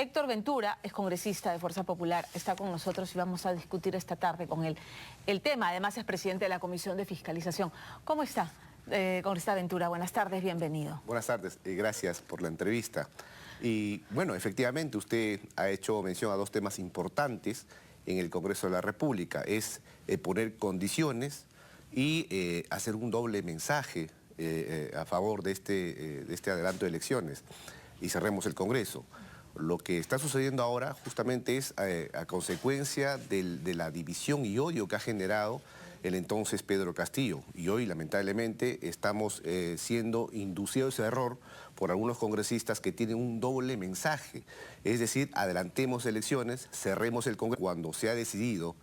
Héctor Ventura es congresista de Fuerza Popular, está con nosotros y vamos a discutir esta tarde con él el tema. Además es presidente de la Comisión de Fiscalización. ¿Cómo está, congresista Ventura? Buenas tardes, bienvenido. Buenas tardes, gracias por la entrevista. Y bueno, efectivamente usted ha hecho mención a dos temas importantes en el Congreso de la República. Es poner condiciones y hacer un doble mensaje a favor de este adelanto de elecciones. Y cerremos el Congreso. Lo que está sucediendo ahora justamente es a consecuencia de la división y odio que ha generado el entonces Pedro Castillo. Y hoy, lamentablemente, estamos siendo inducidos a ese error por algunos congresistas que tienen un doble mensaje. Es decir, adelantemos elecciones, cerremos el Congreso. Cuando se ha decidido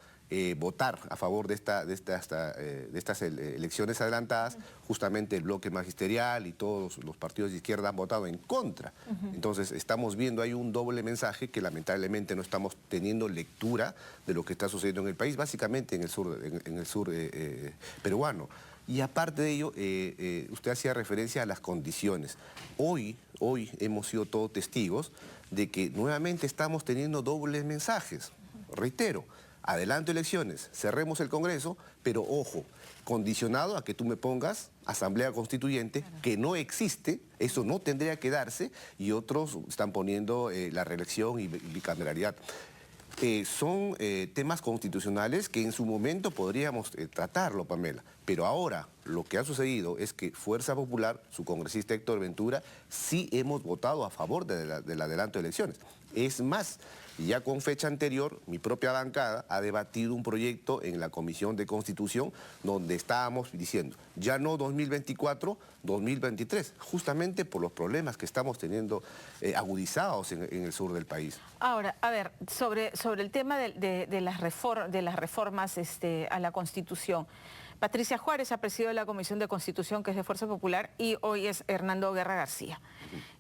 votar a favor de estas elecciones adelantadas, justamente el bloque magisterial y todos los partidos de izquierda han votado en contra. Entonces estamos viendo ahí un doble mensaje que lamentablemente no estamos teniendo lectura de lo que está sucediendo en el país, básicamente en el sur peruano. Y aparte de ello, usted hacía referencia a las condiciones. Hoy hemos sido todos testigos de que nuevamente estamos teniendo dobles mensajes. Reitero, adelanto elecciones, cerremos el Congreso, pero ojo, condicionado a que tú me pongas Asamblea Constituyente, que no existe, eso no tendría que darse, y otros están poniendo la reelección y bicameralidad. Son temas constitucionales que en su momento podríamos tratarlo, Pamela, pero ahora lo que ha sucedido es que Fuerza Popular, su congresista Héctor Ventura, sí hemos votado a favor del adelanto de elecciones. Es más, ya con fecha anterior, mi propia bancada ha debatido un proyecto en la Comisión de Constitución donde estábamos diciendo, ya no 2024, 2023, justamente por los problemas que estamos teniendo agudizados en el sur del país. Ahora, a ver, sobre el tema de las reformas a la Constitución. Patricia Juárez ha presidido la Comisión de Constitución, que es de Fuerza Popular, y hoy es Hernando Guerra García.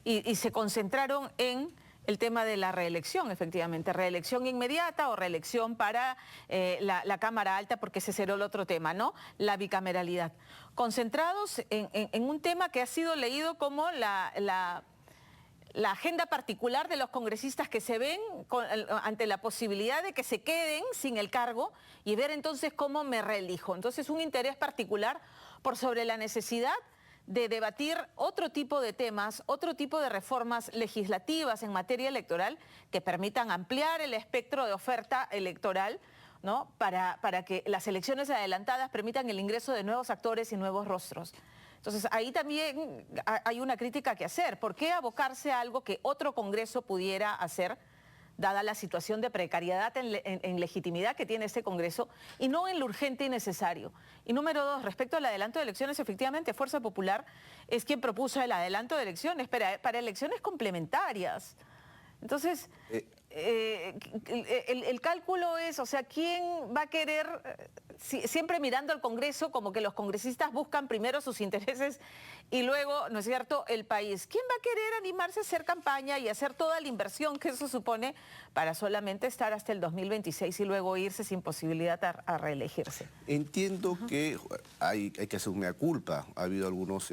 Y se concentraron en el tema de la reelección, efectivamente, reelección inmediata o reelección para la Cámara Alta, porque ese será el otro tema, ¿no? La bicameralidad. Concentrados en un tema que ha sido leído como la agenda particular de los congresistas que se ven ante la posibilidad de que se queden sin el cargo y ver entonces cómo me reelijo. Entonces un interés particular por sobre la necesidad de debatir otro tipo de temas, otro tipo de reformas legislativas en materia electoral que permitan ampliar el espectro de oferta electoral, ¿no? Para que las elecciones adelantadas permitan el ingreso de nuevos actores y nuevos rostros. Entonces, ahí también hay una crítica que hacer. ¿Por qué abocarse a algo que otro Congreso pudiera hacer, dada la situación de precariedad en legitimidad que tiene este Congreso, y no en lo urgente y necesario? Y número dos, respecto al adelanto de elecciones, efectivamente, Fuerza Popular es quien propuso el adelanto de elecciones para elecciones complementarias. Entonces, el cálculo es, o sea, ¿quién va a querer, siempre mirando al Congreso, como que los congresistas buscan primero sus intereses y luego, ¿no es cierto?, el país? ¿Quién va a querer animarse a hacer campaña y hacer toda la inversión que eso supone para solamente estar hasta el 2026 y luego irse sin posibilidad a reelegirse? Entiendo que hay que hacer una culpa. Ha habido algunos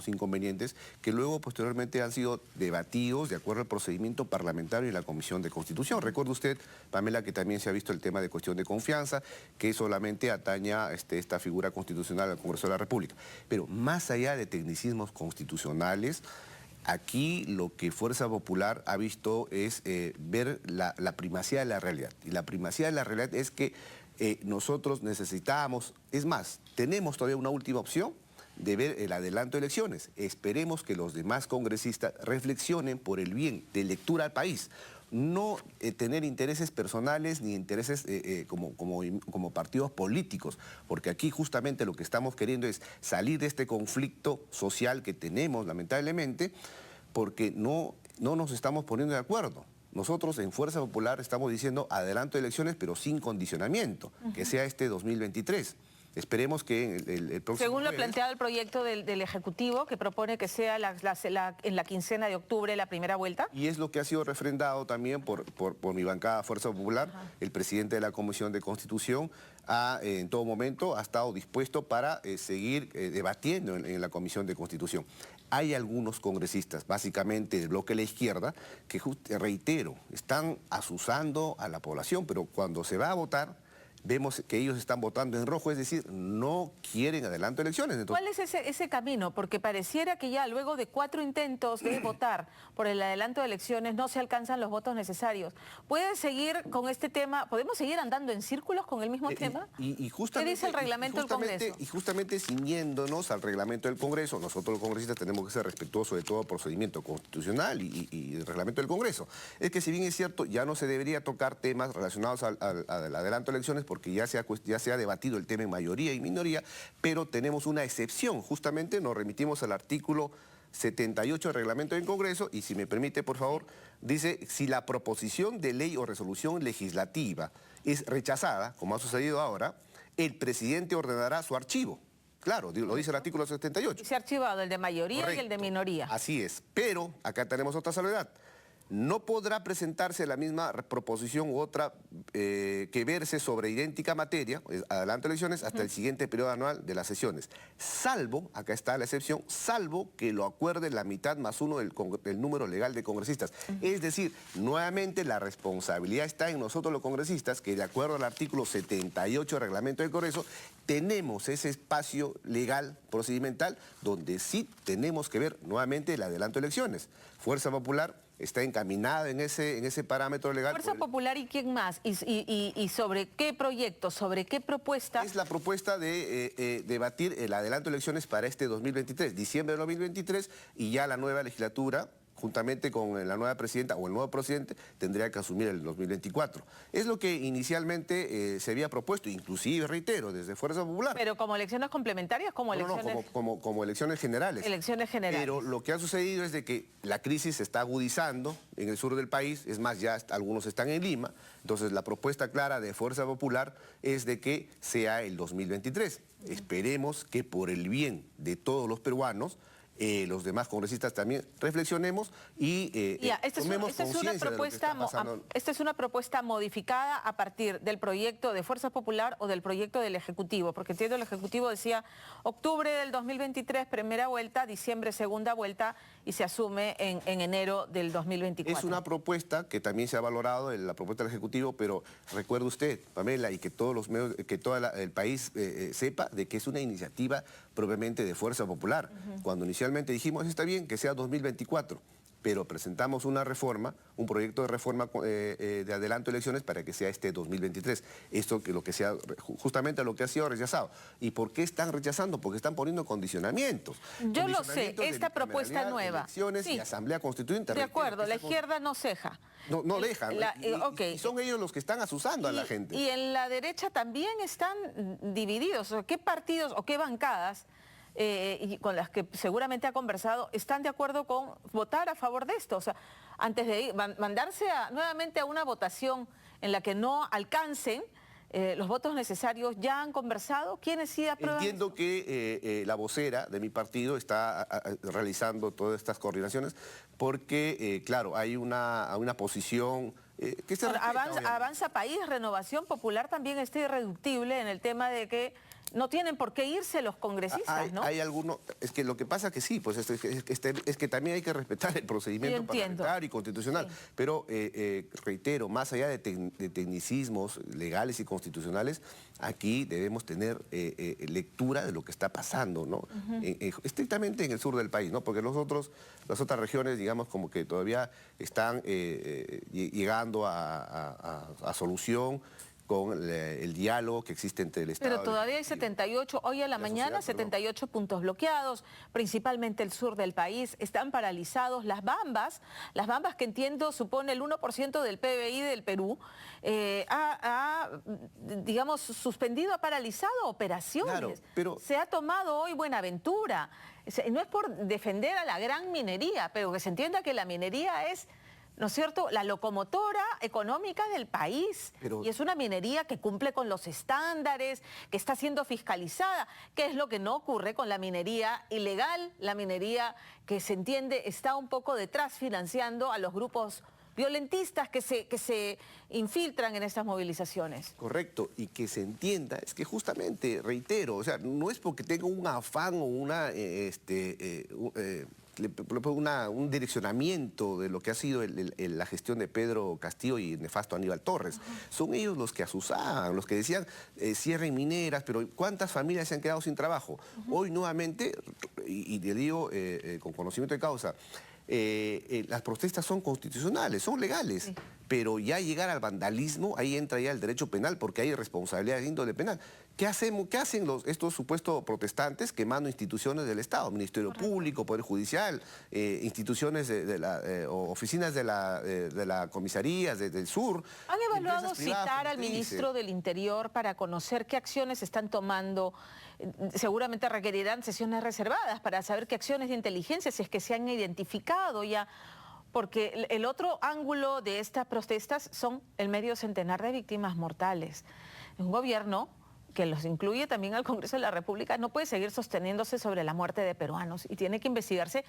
inconvenientes que luego posteriormente han sido debatidos de acuerdo al procedimiento parlamentario y la Comisión de Constitución. Recuerda usted, Pamela, que también se ha visto el tema de cuestión de confianza, que solamente ataña esta figura constitucional al Congreso de la República. Pero más allá de tecnicismos constitucionales, aquí lo que Fuerza Popular ha visto es ver la primacía de la realidad. Y la primacía de la realidad es que nosotros necesitamos, es más, tenemos todavía una última opción de ver el adelanto de elecciones. Esperemos que los demás congresistas reflexionen por el bien de lectura al país. No tener intereses personales ni intereses como partidos políticos, porque aquí justamente lo que estamos queriendo es salir de este conflicto social que tenemos, lamentablemente, porque no nos estamos poniendo de acuerdo. Nosotros en Fuerza Popular estamos diciendo adelanto de elecciones, pero sin condicionamiento, que sea este 2023. Esperemos que el próximo Según lo jueves, planteado el proyecto del Ejecutivo, que propone que sea en la quincena de octubre la primera vuelta. y es lo que ha sido refrendado también por mi bancada Fuerza Popular. El presidente de la Comisión de Constitución en todo momento ha estado dispuesto para seguir debatiendo en la Comisión de Constitución. Hay algunos congresistas, básicamente del bloque de la izquierda, que reitero, están asusando a la población, pero cuando se va a votar, vemos que ellos están votando en rojo, es decir, no quieren adelanto de elecciones. Entonces, ¿cuál es ese camino? Porque pareciera que ya luego de 4 intentos de votar por el adelanto de elecciones no se alcanzan los votos necesarios. ¿Puede seguir con este tema? ¿Podemos seguir andando en círculos con el mismo tema? Y ¿Qué dice el reglamento del Congreso? Y justamente ciñéndonos al reglamento del Congreso, nosotros los congresistas tenemos que ser respetuosos de todo procedimiento constitucional y el reglamento del Congreso. Es que si bien es cierto, ya no se debería tocar temas relacionados al adelanto de elecciones, porque ya se ha debatido el tema en mayoría y minoría, pero tenemos una excepción. Justamente nos remitimos al artículo 78 del reglamento del Congreso y, si me permite, por favor, dice: si la proposición de ley o resolución legislativa es rechazada, como ha sucedido ahora, el presidente ordenará su archivo. Claro, lo dice el artículo 78. Se ha archivado el de mayoría. Correcto. Y el de minoría. Así es, pero acá tenemos otra salvedad. No podrá presentarse la misma proposición u otra que verse sobre idéntica materia, adelante elecciones, hasta el siguiente periodo anual de las sesiones, salvo, acá está la excepción, salvo que lo acuerde la mitad más uno del número legal de congresistas. Es decir, nuevamente la responsabilidad está en nosotros los congresistas, que de acuerdo al artículo 78 del reglamento del Congreso, tenemos ese espacio legal, procedimental, donde sí tenemos que ver nuevamente el adelanto de elecciones. Fuerza Popular está encaminada en ese parámetro legal. ¿Fuerza Popular y quién más? ¿Y sobre qué proyecto, sobre qué propuesta? Es la propuesta de debatir el adelanto de elecciones para este 2023, diciembre de 2023, y ya la nueva legislatura, juntamente con la nueva presidenta o el nuevo presidente, tendría que asumir el 2024. Es lo que inicialmente se había propuesto, inclusive, reitero, desde Fuerza Popular. ¿Pero como elecciones complementarias, como elecciones? No, como elecciones generales. Elecciones generales. Pero lo que ha sucedido es de que la crisis se está agudizando en el sur del país, es más, ya algunos están en Lima, entonces la propuesta clara de Fuerza Popular es de que sea el 2023. Esperemos que por el bien de todos los peruanos, los demás congresistas también reflexionemos y tomemos conciencia de lo que está pasando. Esta es una propuesta modificada a partir del proyecto de Fuerza Popular o del proyecto del Ejecutivo, porque entiendo el Ejecutivo decía octubre del 2023 primera vuelta, diciembre segunda vuelta y se asume en enero del 2024. Es una propuesta que también se ha valorado en la propuesta del Ejecutivo, pero recuerde usted, Pamela, y que todos los medios, que todo el país sepa de que es una iniciativa propiamente de Fuerza Popular. Cuando inicialmente dijimos, está bien que sea 2024, pero presentamos una reforma, un proyecto de reforma de adelanto de elecciones para que sea este 2023. Esto que justamente lo que ha sido rechazado. ¿Y por qué están rechazando? Porque están poniendo condicionamientos. Yo lo sé, esta propuesta nueva. Elecciones y Asamblea Constituyente. De acuerdo, la izquierda no ceja. No dejan. Y son ellos los que están asusando a la gente. Y en la derecha también están divididos. ¿Qué partidos o qué bancadas y con las que seguramente ha conversado están de acuerdo con votar a favor de esto? O sea, antes de mandarse nuevamente a una votación en la que no alcancen los votos necesarios, ¿ya han conversado? ¿Quiénes sí aprueban? Entiendo que la vocera de mi partido está realizando todas estas coordinaciones porque, claro, hay una posición que se respeta, Avanza País, Renovación Popular también está irreductible en el tema de que no tienen por qué irse los congresistas, ¿no? Hay algunos, es que lo que pasa que sí, pues es que también hay que respetar el procedimiento parlamentario y constitucional, sí. Pero reitero, más allá de tecnicismos legales y constitucionales, aquí debemos tener lectura de lo que está pasando, ¿no? Estrictamente en el sur del país, ¿no? Porque las otras regiones, digamos, como que todavía están llegando a solución con el diálogo que existe entre el Estado. Pero todavía hay 78, hoy a la mañana, 78 puntos bloqueados, principalmente el sur del país, están paralizados. Las bambas que entiendo supone el 1% del PBI del Perú, digamos, suspendido, ha paralizado operaciones. Claro, pero se ha tomado hoy Buenaventura. No es por defender a la gran minería, pero que se entienda que la minería es ¿no es cierto?, la locomotora económica del país. Y es una minería que cumple con los estándares, que está siendo fiscalizada. ¿Qué es lo que no ocurre con la minería ilegal? La minería que se entiende está un poco detrás financiando a los grupos violentistas que se infiltran en estas movilizaciones. Correcto, y que se entienda, es que justamente, reitero, o sea, no es porque tenga un afán o un direccionamiento de lo que ha sido la gestión de Pedro Castillo y nefasto Aníbal Torres. Son ellos los que asusaban, los que decían cierren mineras, pero ¿cuántas familias se han quedado sin trabajo? Hoy nuevamente, y le digo con conocimiento de causa, las protestas son constitucionales, son legales, pero ya llegar al vandalismo, ahí entra ya el derecho penal porque hay responsabilidad de índole penal. ¿Qué hacen estos supuestos protestantes quemando instituciones del Estado? Ministerio Público, Poder Judicial, instituciones o oficinas de la comisaría del sur. ¿Han evaluado citar al ministro del Interior para conocer qué acciones están tomando? Seguramente requerirán sesiones reservadas para saber qué acciones de inteligencia, si es que se han identificado ya. Porque el otro ángulo de estas protestas son el medio centenar de víctimas mortales. Un gobierno que los incluye también al Congreso de la República no puede seguir sosteniéndose sobre la muerte de peruanos y tiene que investigarse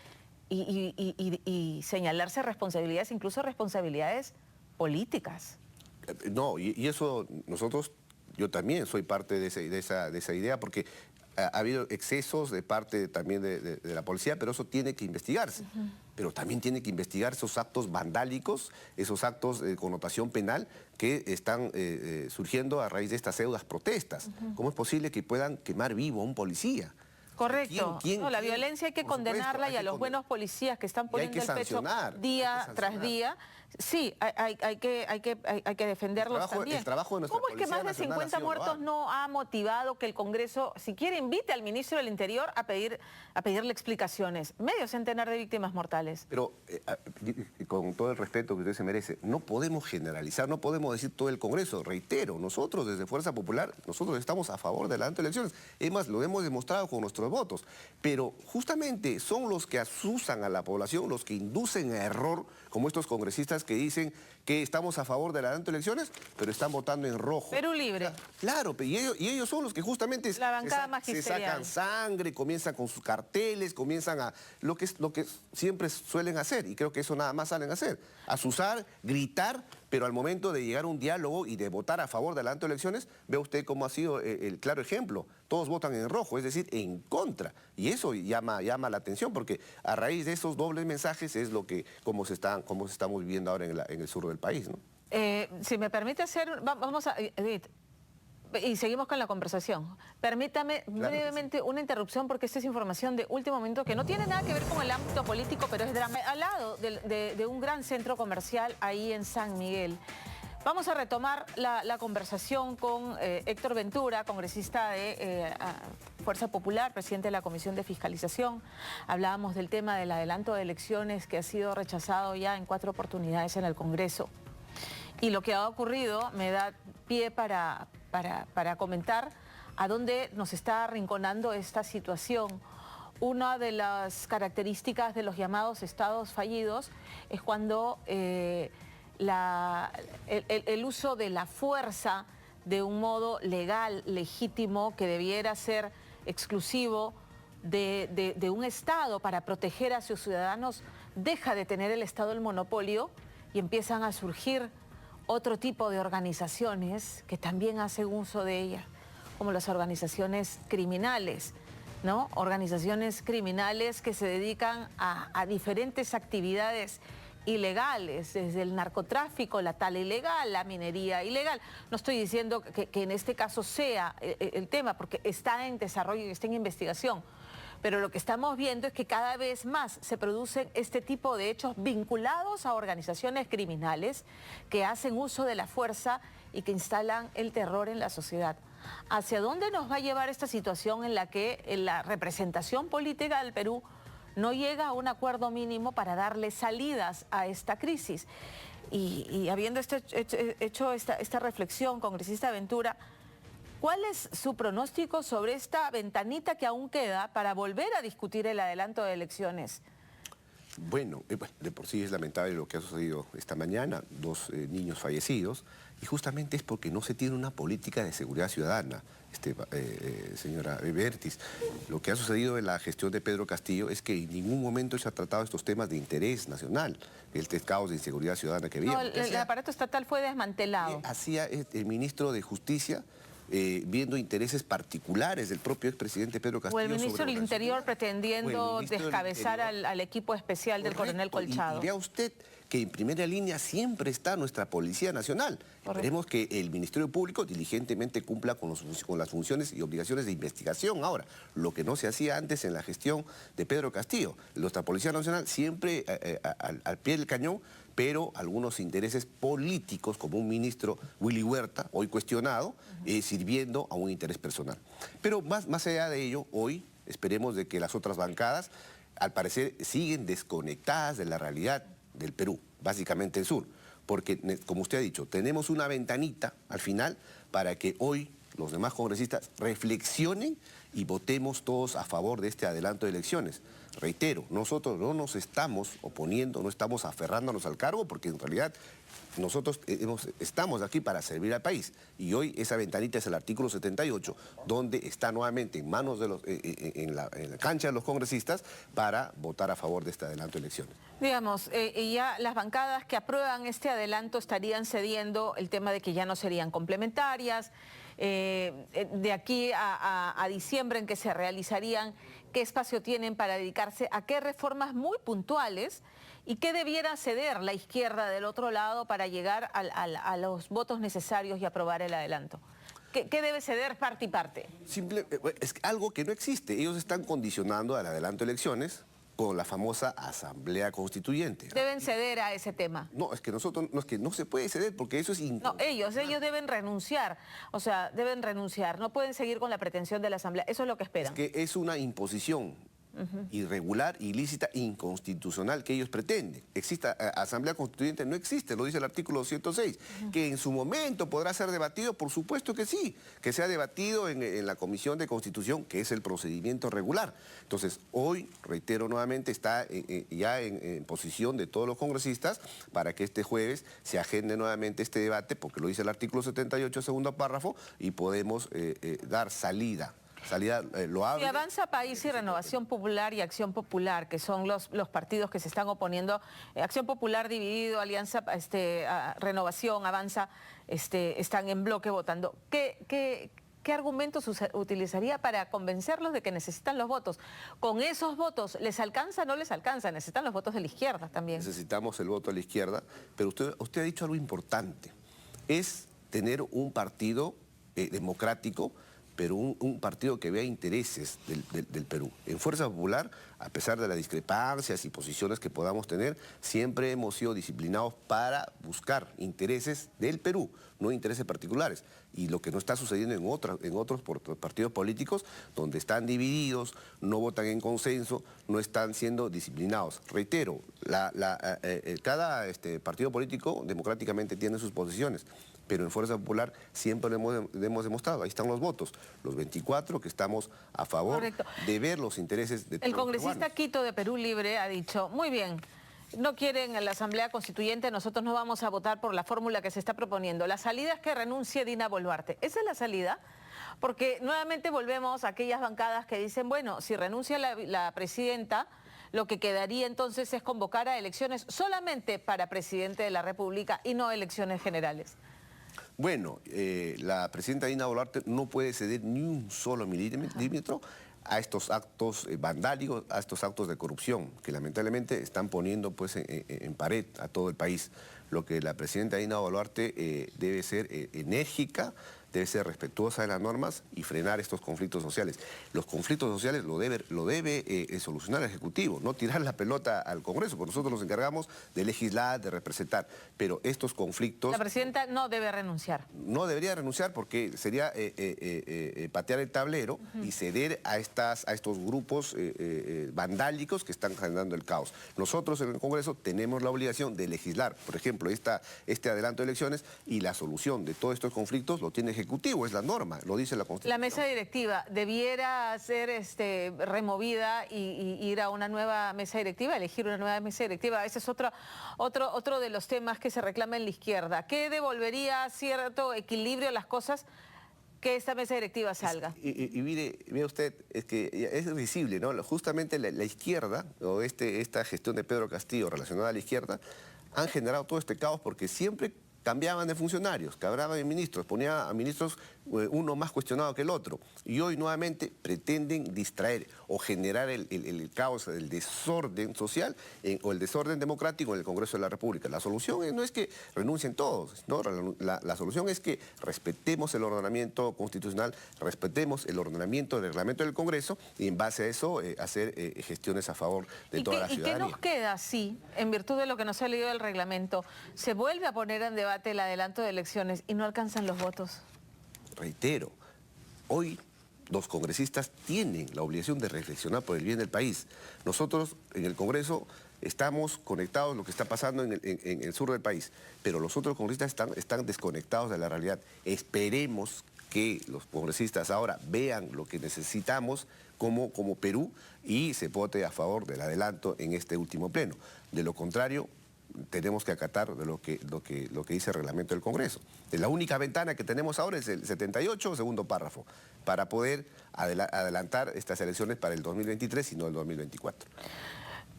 y señalarse responsabilidades, incluso responsabilidades políticas. No, y eso yo también soy parte de esa idea porque ha habido excesos de parte también de la policía, pero eso tiene que investigarse. Pero también tiene que investigar esos actos vandálicos, esos actos de connotación penal que están surgiendo a raíz de estas pseudas protestas. ¿Cómo es posible que puedan quemar vivo a un policía? Correcto. La violencia hay que condenarla y a los buenos policías que están poniendo el pecho día tras día, sí, hay que defenderlos también. El trabajo de nuestra ¿Cómo es que más de 50 muertos no ha motivado que el Congreso, si quiere, invite al ministro del Interior a pedirle explicaciones? Medio centenar de víctimas mortales. Pero con todo el respeto que usted se merece, no podemos generalizar, no podemos decir todo el Congreso. Reitero, nosotros desde Fuerza Popular, nosotros estamos a favor de las elecciones. Es más, lo hemos demostrado con nuestros votos, pero justamente son los que asusan a la población, los que inducen a error, como estos congresistas que dicen que estamos a favor de las elecciones, pero están votando en rojo. Perú Libre. Claro, y ellos son los que justamente la bancada magisterial. Se sacan sangre, comienzan con sus carteles, comienzan a lo que siempre suelen hacer, y creo que eso nada más salen a hacer, asusar, gritar, pero al momento de llegar a un diálogo y de votar a favor de las elecciones, ve usted cómo ha sido el claro ejemplo. Todos votan en rojo, es decir, en contra. Y eso llama la atención, porque a raíz de esos dobles mensajes es cómo se estamos viviendo ahora en el sur del país, ¿no? Si me permite vamos a... Y seguimos con la conversación. Permítame brevemente una interrupción porque esta es información de último momento que no tiene nada que ver con el ámbito político, pero es drama. Al lado de un gran centro comercial ahí en San Miguel. Vamos a retomar la conversación con Héctor Ventura, congresista de Fuerza Popular, presidente de la Comisión de Fiscalización. Hablábamos del tema del adelanto de elecciones que ha sido rechazado ya en 4 oportunidades en el Congreso. Y lo que ha ocurrido me da pie para comentar a dónde nos está arrinconando esta situación. Una de las características de los llamados estados fallidos es cuando el uso de la fuerza de un modo legal, legítimo, que debiera ser exclusivo de un Estado para proteger a sus ciudadanos, deja de tener el Estado el monopolio y empiezan a surgir otro tipo de organizaciones que también hacen uso de ella, como las organizaciones criminales, ¿no? Organizaciones criminales que se dedican a diferentes actividades ilegales, desde el narcotráfico, la tala ilegal, la minería ilegal. No estoy diciendo que en este caso sea el tema, porque está en desarrollo y está en investigación. Pero lo que estamos viendo es que cada vez más se producen este tipo de hechos vinculados a organizaciones criminales que hacen uso de la fuerza y que instalan el terror en la sociedad. ¿Hacia dónde nos va a llevar esta situación en la que la representación política del Perú no llega a un acuerdo mínimo para darle salidas a esta crisis? Y habiendo hecho esta reflexión, congresista Ventura, ¿cuál es su pronóstico sobre esta ventanita que aún queda para volver a discutir el adelanto de elecciones? Bueno, de por sí es lamentable lo que ha sucedido esta mañana, 2 niños fallecidos, y justamente es porque no se tiene una política de seguridad ciudadana, señora Bertis. Lo que ha sucedido en la gestión de Pedro Castillo es que en ningún momento se ha tratado estos temas de interés nacional, el caos de inseguridad ciudadana que había. No, el aparato estatal fue desmantelado. Hacía el ministro de Justicia viendo intereses particulares del propio expresidente Pedro Castillo. O el ministro del Interior pretendiendo descabezar al equipo especial del coronel Colchado. Y diría usted que en primera línea siempre está nuestra Policía Nacional. Esperemos que el Ministerio Público diligentemente cumpla con las funciones y obligaciones de investigación. Ahora, lo que no se hacía antes en la gestión de Pedro Castillo. Nuestra Policía Nacional siempre al pie del cañón, pero algunos intereses políticos, como un ministro Willy Huerta, hoy cuestionado, sirviendo a un interés personal. Pero más allá de ello, hoy esperemos de que las otras bancadas, al parecer, siguen desconectadas de la realidad del Perú, básicamente el sur. Porque, como usted ha dicho, tenemos una ventanita al final para que hoy los demás congresistas reflexionen y votemos todos a favor de este adelanto de elecciones. Reitero, nosotros no nos estamos oponiendo, no estamos aferrándonos al cargo, porque en realidad nosotros estamos aquí para servir al país. Y hoy esa ventanita es el artículo 78, donde está nuevamente en manos de en la cancha de los congresistas para votar a favor de este adelanto de elecciones. Digamos, y ya las bancadas que aprueban este adelanto estarían cediendo el tema de que ya no serían complementarias. De aquí a diciembre, en que se realizarían, ¿qué espacio tienen para dedicarse a qué reformas muy puntuales y qué debiera ceder la izquierda del otro lado para llegar a los votos necesarios y aprobar el adelanto? ¿Qué debe ceder parte y parte? Es algo que no existe. Ellos están condicionando al adelanto de elecciones con la famosa Asamblea Constituyente. ¿Deben ceder a ese tema? No, es que nosotros, no, es que no se puede ceder porque eso es No, ellos deben renunciar, o sea, deben renunciar, no pueden seguir con la pretensión de la Asamblea, eso es lo que esperan. Es que es una imposición irregular, ilícita, inconstitucional que ellos pretenden. Asamblea Constituyente no existe, lo dice el artículo 206, que en su momento podrá ser debatido, por supuesto que sí, que sea debatido en la Comisión de Constitución, que es el procedimiento regular. Entonces, hoy, reitero nuevamente, está ya en posición de todos los congresistas para que este jueves se agende nuevamente este debate, porque lo dice el artículo 78, segundo párrafo, y podemos dar salida loable. Si Avanza País y Renovación Popular y Acción Popular, que son los partidos que se están oponiendo, Acción Popular dividido, Alianza Renovación, Avanza, están en bloque votando, ¿qué argumentos utilizaría para convencerlos de que necesitan los votos? ¿Con esos votos les alcanza o no les alcanza? Necesitan los votos de la izquierda también. Necesitamos el voto de la izquierda, pero usted ha dicho algo importante, es tener un partido democrático, pero un partido que vea intereses del Perú. En Fuerza Popular, a pesar de las discrepancias y posiciones que podamos tener, siempre hemos sido disciplinados para buscar intereses del Perú, no intereses particulares. Y lo que no está sucediendo en otros partidos políticos, donde están divididos, no votan en consenso, no están siendo disciplinados. Reitero, cada partido político democráticamente tiene sus posiciones, pero en Fuerza Popular siempre lo hemos demostrado. Ahí están los votos, los 24 que estamos a favor de ver los intereses de todos los peruanos. El congresista Quito de Perú Libre ha dicho, muy bien, no quieren en la Asamblea Constituyente, nosotros no vamos a votar por la fórmula que se está proponiendo. La salida es que renuncie Dina Boluarte. ¿Esa es la salida? Porque nuevamente volvemos a aquellas bancadas que dicen, bueno, si renuncia la presidenta, lo que quedaría entonces es convocar a elecciones solamente para presidente de la República y no elecciones generales. Bueno, la presidenta Dina Boluarte no puede ceder ni un solo milímetro a estos actos vandálicos, a estos actos de corrupción, que lamentablemente están poniendo pues, en pared a todo el país. Lo que la presidenta Dina Boluarte debe ser enérgica, debe ser respetuosa de las normas y frenar estos conflictos sociales. Los conflictos sociales lo debe solucionar el Ejecutivo, no tirar la pelota al Congreso, porque nosotros nos encargamos de legislar, de representar, pero estos conflictos... La presidenta no debe renunciar. No debería renunciar porque sería patear el tablero y ceder a estos grupos vandálicos que están generando el caos. Nosotros en el Congreso tenemos la obligación de legislar, por ejemplo, este adelanto de elecciones, y la solución de todos estos conflictos lo tiene el Ejecutivo. Ejecutivo, es la norma, lo dice la Constitución. La mesa directiva debiera ser removida y ir a una nueva mesa directiva, elegir una nueva mesa directiva. Ese es otro de los temas que se reclama en la izquierda. ¿Qué devolvería cierto equilibrio a las cosas que esta mesa directiva salga? Y mire usted, es que es visible, ¿no? Justamente la izquierda, o esta gestión de Pedro Castillo relacionada a la izquierda, han generado todo este caos porque siempre cambiaban de funcionarios, cambiaban de ministros, ponía a ministros uno más cuestionado que el otro. Y hoy nuevamente pretenden distraer o generar el caos, el desorden social o el desorden democrático en el Congreso de la República. La solución no es que renuncien todos, ¿no? La solución es que respetemos el ordenamiento constitucional, respetemos el ordenamiento del reglamento del Congreso y en base a eso hacer gestiones a favor de toda la ciudadanía. ¿Y qué nos queda si, en virtud de lo que nos ha leído el reglamento, se vuelve a poner en debate el adelanto de elecciones y no alcanzan los votos? Reitero, hoy los congresistas tienen la obligación de reflexionar por el bien del país. Nosotros en el Congreso estamos conectados a lo que está pasando en el sur del país, pero los otros congresistas están desconectados de la realidad. Esperemos que los congresistas ahora vean lo que necesitamos como Perú y se vote a favor del adelanto en este último pleno. De lo contrario, tenemos que acatar de lo que dice el reglamento del Congreso. La única ventana que tenemos ahora es el 78, segundo párrafo, para poder adelantar estas elecciones para el 2023 y no el 2024.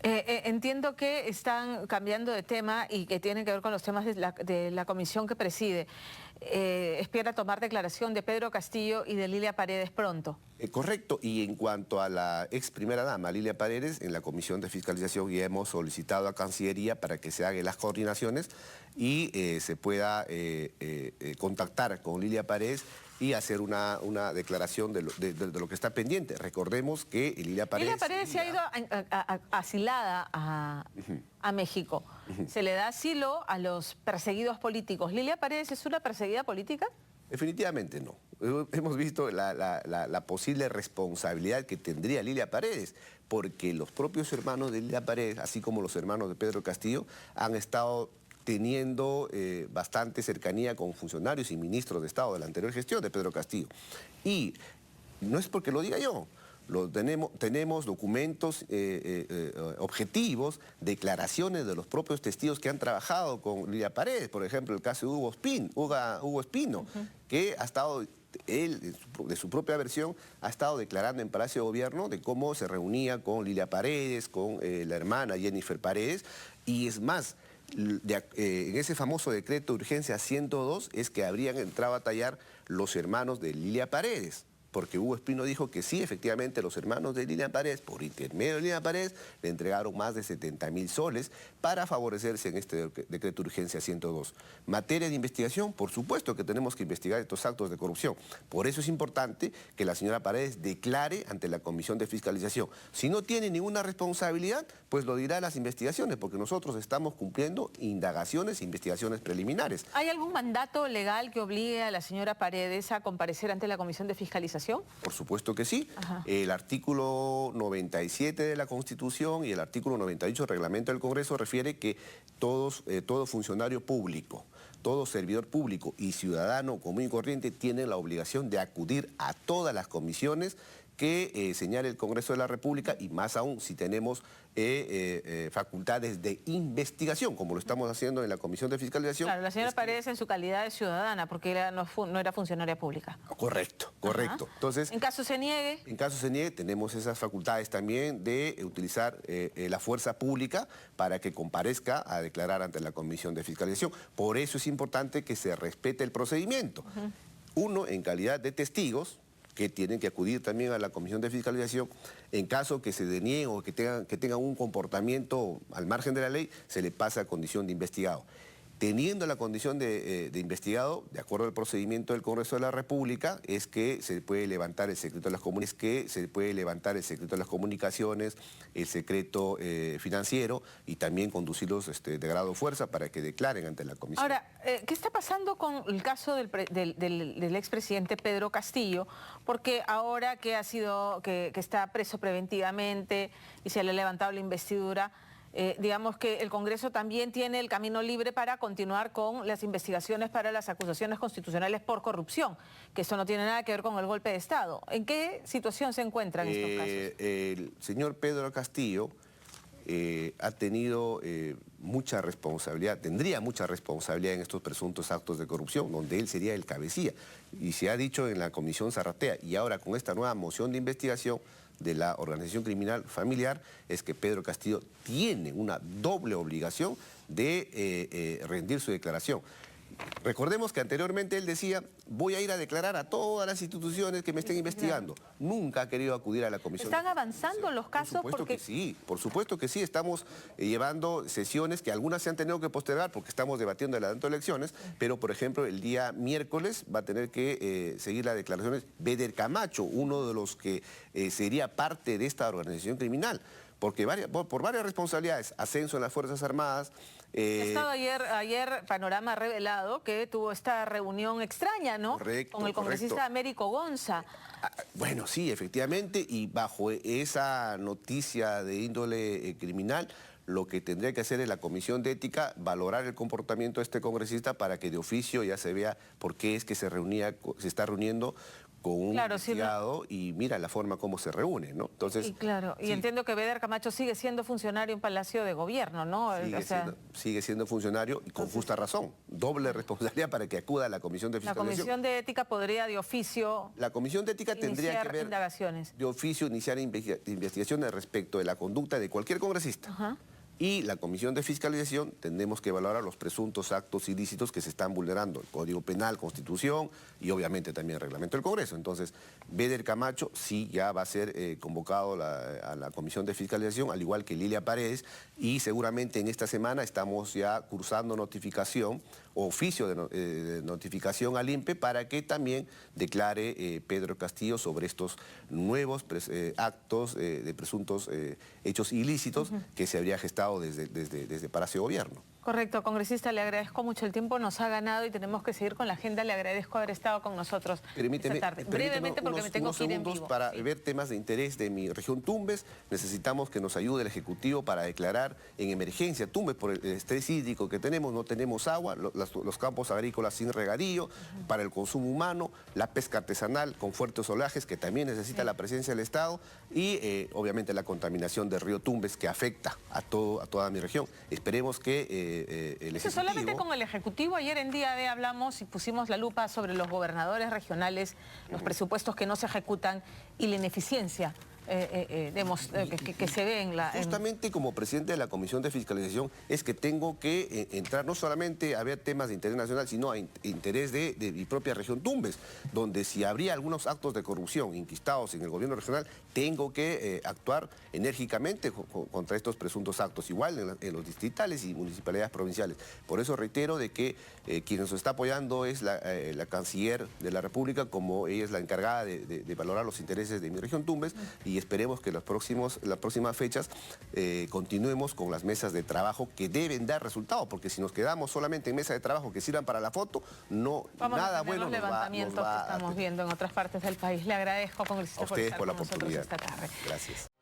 Entiendo que están cambiando de tema y que tienen que ver con los temas de la comisión que preside. Espera tomar declaración de Pedro Castillo y de Lilia Paredes pronto. Correcto, y en cuanto a la ex primera dama, Lilia Paredes, en la Comisión de Fiscalización ya hemos solicitado a Cancillería para que se hagan las coordinaciones y se pueda contactar con Lilia Paredes y hacer una declaración de lo que está pendiente. Recordemos que Lilia Paredes se ha ido asilada a México. Se le da asilo a los perseguidos políticos. ¿Lilia Paredes es una perseguida política? Definitivamente no. Hemos visto la posible responsabilidad que tendría Lilia Paredes, porque los propios hermanos de Lilia Paredes, así como los hermanos de Pedro Castillo, han estado teniendo bastante cercanía con funcionarios y ministros de Estado de la anterior gestión de Pedro Castillo. Y no es porque lo diga yo, tenemos documentos objetivos, declaraciones de los propios testigos que han trabajado con Lilia Paredes, por ejemplo, el caso de Hugo Espino, que ha estado, él, de su propia versión, ha estado declarando en Palacio de Gobierno de cómo se reunía con Lilia Paredes, con la hermana Jennifer Paredes, y es más, en ese famoso decreto de urgencia 102 es que habrían entrado a tallar los hermanos de Lilia Paredes, porque Hugo Espino dijo que sí, efectivamente, los hermanos de Lilia Paredes, por intermedio de Lilia Paredes, le entregaron más de 70.000 soles para favorecerse en este decreto de urgencia 102. Materia de investigación, por supuesto que tenemos que investigar estos actos de corrupción. Por eso es importante que la señora Paredes declare ante la Comisión de Fiscalización. Si no tiene ninguna responsabilidad, pues lo dirá en las investigaciones, porque nosotros estamos cumpliendo indagaciones e investigaciones preliminares. ¿Hay algún mandato legal que obligue a la señora Paredes a comparecer ante la Comisión de Fiscalización? Por supuesto que sí. Ajá. El artículo 97 de la Constitución y el artículo 98 del Reglamento del Congreso refiere que todo funcionario público, todo servidor público y ciudadano común y corriente tienen la obligación de acudir a todas las comisiones que señale el Congreso de la República y más aún si tenemos facultades de investigación, como lo estamos haciendo en la Comisión de Fiscalización. Claro, la señora Paredes en su calidad de ciudadana, porque ella no era funcionaria pública. Correcto. Ajá. Entonces, en caso se niegue. En caso se niegue, tenemos esas facultades también de utilizar la fuerza pública para que comparezca a declarar ante la Comisión de Fiscalización. Por eso es importante que se respete el procedimiento. Uno, en calidad de testigos, que tienen que acudir también a la Comisión de Fiscalización. En caso que se denieguen o que tengan un comportamiento al margen de la ley, se le pasa a condición de investigado. Teniendo la condición de investigado, de acuerdo al procedimiento del Congreso de la República, es que se puede levantar el secreto de las comunicaciones, el secreto financiero y también conducirlos de grado de fuerza para que declaren ante la Comisión. Ahora, ¿qué está pasando con el caso del expresidente Pedro Castillo? Porque ahora que está preso preventivamente y se le ha levantado la investidura, digamos que el Congreso también tiene el camino libre para continuar con las investigaciones para las acusaciones constitucionales por corrupción, que eso no tiene nada que ver con el golpe de Estado. ¿En qué situación se encuentran estos casos? El señor Pedro Castillo ha tenido mucha responsabilidad, tendría mucha responsabilidad en estos presuntos actos de corrupción, donde él sería el cabecilla. Y se ha dicho en la Comisión Zarratea, y ahora con esta nueva moción de investigación de la organización criminal familiar, es que Pedro Castillo tiene una doble obligación de rendir su declaración. Recordemos que anteriormente él decía, voy a ir a declarar a todas las instituciones que me estén investigando. Nunca ha querido acudir a la comisión. ¿Están avanzando los casos? Por supuesto que sí. Estamos llevando sesiones que algunas se han tenido que postergar porque estamos debatiendo el adelanto de elecciones, pero por ejemplo el día miércoles va a tener que seguir las declaraciones Beder Camacho, uno de los que sería parte de esta organización criminal. Porque por varias responsabilidades, ascenso en las Fuerzas Armadas. Ha estado ayer Panorama ha revelado que tuvo esta reunión extraña, ¿no? Correcto, con el congresista Américo Gonza. Bueno, sí, efectivamente, y bajo esa noticia de índole criminal, lo que tendría que hacer es la Comisión de Ética valorar el comportamiento de este congresista para que de oficio ya se vea por qué es que se está reuniendo con un investigado, sí, y mira la forma como se reúne, ¿no? Entonces, y entiendo que Beder Camacho sigue siendo funcionario en Palacio de Gobierno, ¿no? Sigue siendo funcionario y con justa razón. Doble responsabilidad para que acuda a la Comisión de Fiscalización. La Comisión de Ética podría de oficio... La Comisión de Ética tendría que ver indagaciones. De oficio iniciar investigaciones respecto de la conducta de cualquier congresista. Ajá. Y la Comisión de Fiscalización tendremos que valorar los presuntos actos ilícitos que se están vulnerando, el Código Penal, Constitución y obviamente también el Reglamento del Congreso. Entonces, Beder Camacho sí ya va a ser convocado a la Comisión de Fiscalización, al igual que Lilia Paredes, y seguramente en esta semana estamos ya cursando notificación, oficio de notificación al INPE para que también declare Pedro Castillo sobre estos nuevos actos de presuntos hechos ilícitos que se habría gestado desde Palacio de Gobierno. Correcto, congresista, le agradezco mucho el tiempo, nos ha ganado y tenemos que seguir con la agenda. Le agradezco haber estado con nosotros esta tarde. Brevemente, porque me tengo que ir en vivo. Para ver temas de interés de mi región Tumbes, necesitamos que nos ayude el Ejecutivo para declarar en emergencia Tumbes por el estrés hídrico que tenemos. No tenemos agua, los campos agrícolas sin regadío, para el consumo humano, la pesca artesanal con fuertes oleajes que también necesita la presencia del Estado y obviamente la contaminación del río Tumbes que afecta a toda mi región. Esperemos que el Ejecutivo... Solamente con el Ejecutivo, ayer en Día D hablamos y pusimos la lupa sobre los gobernadores regionales, los presupuestos que no se ejecutan y la ineficiencia que se ve en la... Justamente como presidente de la Comisión de Fiscalización es que tengo que entrar no solamente a ver temas de interés nacional, sino a interés de mi propia región Tumbes, donde si habría algunos actos de corrupción inquistados en el gobierno regional, tengo que actuar enérgicamente contra estos presuntos actos, igual en los distritales y municipalidades provinciales. Por eso reitero de que quien nos está apoyando es la canciller de la República, como ella es la encargada de valorar los intereses de mi región Tumbes, y esperemos que las próximas fechas continuemos con las mesas de trabajo que deben dar resultados, porque si nos quedamos solamente en mesas de trabajo que sirvan para la foto, nada bueno nos va que estamos viendo en otras partes del país. Le agradezco, congresista, a ustedes por la oportunidad esta tarde. Gracias.